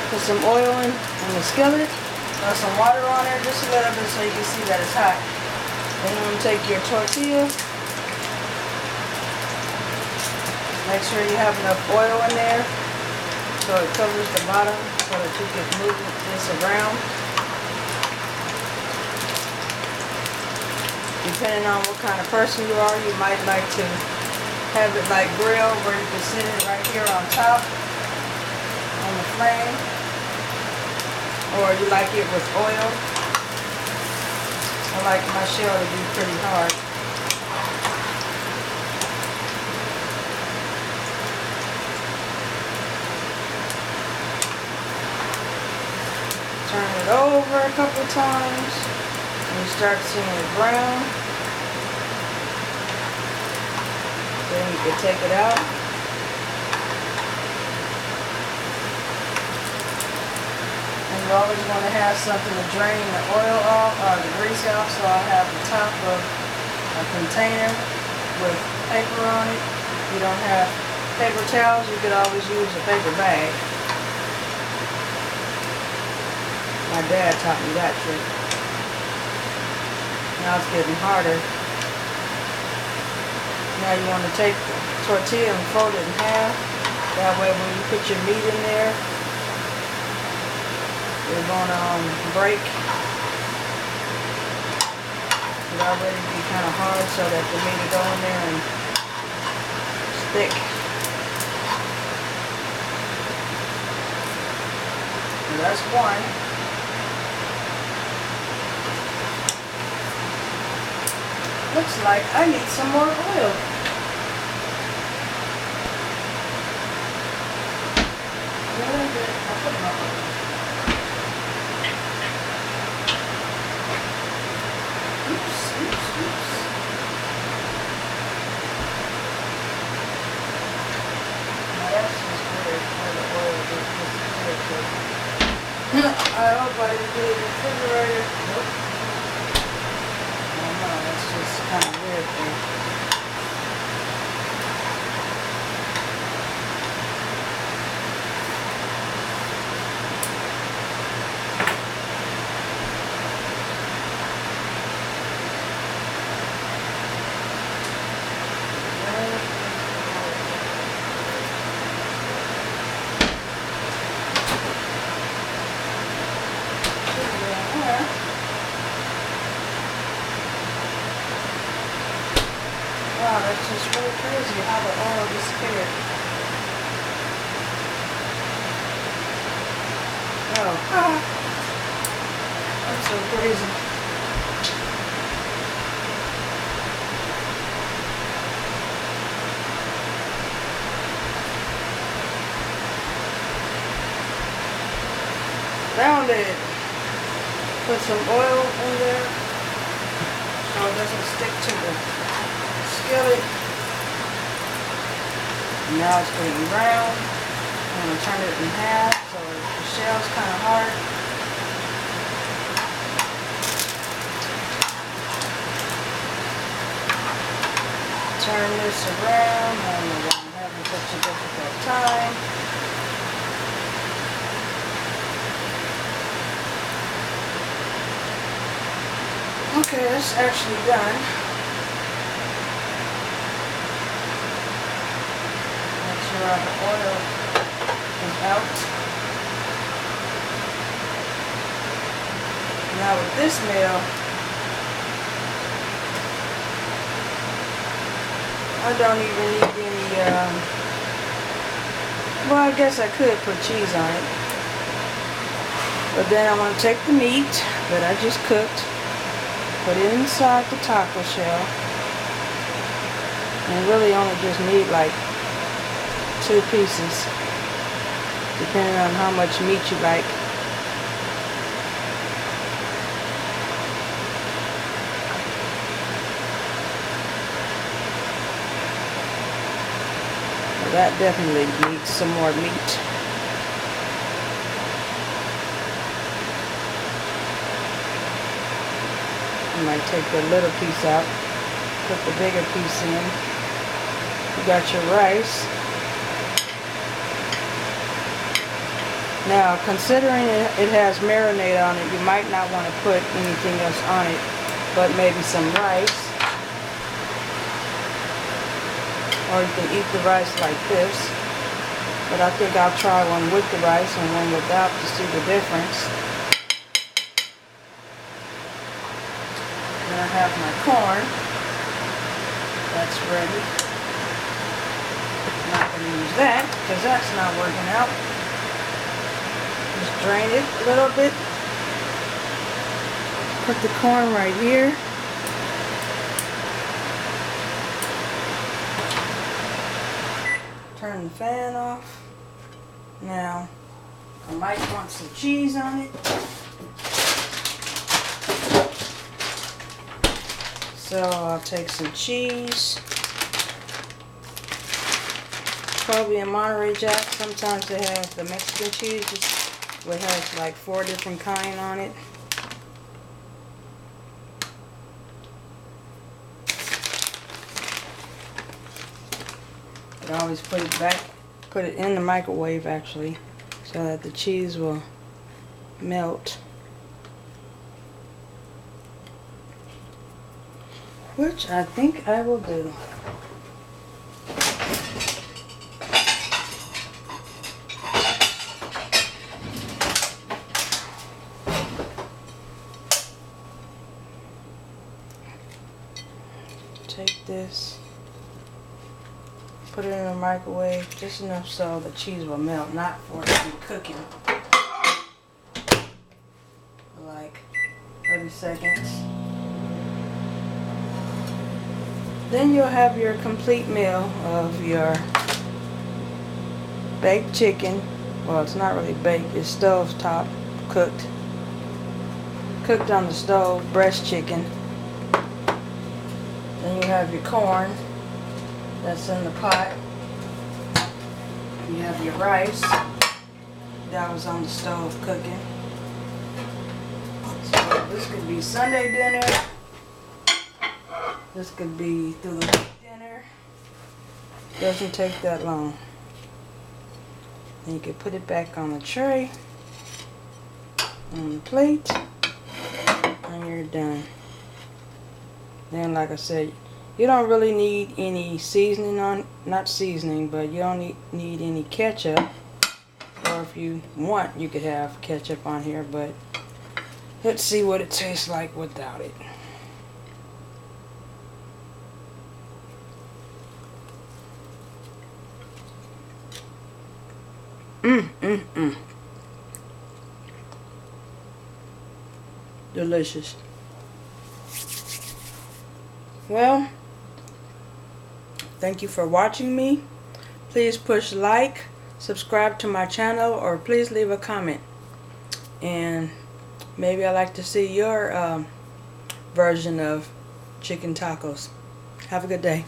Put some oil in the skillet. Throw some water on there, just a little bit so you can see that it's hot. Then you're going to take your tortilla. Make sure you have enough oil in there so it covers the bottom so that you can move this around. Depending on what kind of person you are, you might like to have it like grill where you can sit it right here on top on the flame, or you like it with oil. I like my shell to be pretty hard. Turn it over a couple times and you start seeing it brown. Then you can take it out. And you always want to have something to drain the oil off or the grease off, so I have the top of a container with paper on it. If you don't have paper towels, you could always use a paper bag. My dad taught me that trick. Now it's getting harder. Now you want to take the tortilla and fold it in half. That way when you put your meat in there, it's going to break. It'll already be kind of hard so that the meat will go in there and stick. And that's one. Looks like I need some more oil. I'll put my oil. Oops. Now that's just where the oil is. I hope I didn't do the refrigerator. Nope. That's just kind of weird thing. Wow, that's just really crazy how the oil disappeared. Oh, that's so crazy. Found it. Put some oil in there so it doesn't stick to the skillet. Now it's getting brown. I'm going to turn it in half so the shell's kind of hard. Turn this around. I don't know why I'm having such a difficult time. Okay, it's actually done. The oil is out. Now with this meal, I don't even need any, well, I guess I could put cheese on it. But then I'm going to take the meat that I just cooked, put it inside the taco shell, and really only just need like 2 pieces, depending on how much meat you like. Well, that definitely needs some more meat. You might take the little piece out, put the bigger piece in. You got your rice. Now, considering it has marinade on it, you might not want to put anything else on it, but maybe some rice. Or you can eat the rice like this. But I think I'll try one with the rice and one without to see the difference. Then I have my corn. That's ready. I'm not going to use that because that's not working out. Just drain it a little bit. Put the corn right here. Turn the fan off. Now, I might want some cheese on it. So I'll take some cheese. Probably in Monterey Jack, sometimes they have the Mexican cheese, which has like 4 different kinds on it. I always put it in the microwave actually, so that the cheese will melt. Which I think I will do. Take this, put it in the microwave just enough so the cheese will melt, not for it to be cooking for like 30 seconds. Then you'll have your complete meal of your baked chicken. Well, it's not really baked, it's stove top cooked on the stove, breast chicken. Then you have your corn that's in the pot. You have your rice that was on the stove cooking. So this could be Sunday dinner. This could be through the week dinner. Doesn't take that long. Then you can put it back on the tray, on the plate, and you're done. Then, like I said, you don't really need any seasoning on, not seasoning, but you don't need any ketchup. Or if you want, you could have ketchup on here, but let's see what it tastes like without it. Delicious. Well, thank you for watching me. Please push like, subscribe to my channel, or please leave a comment. And maybe I'd like to see your version of chicken tacos. Have a good day.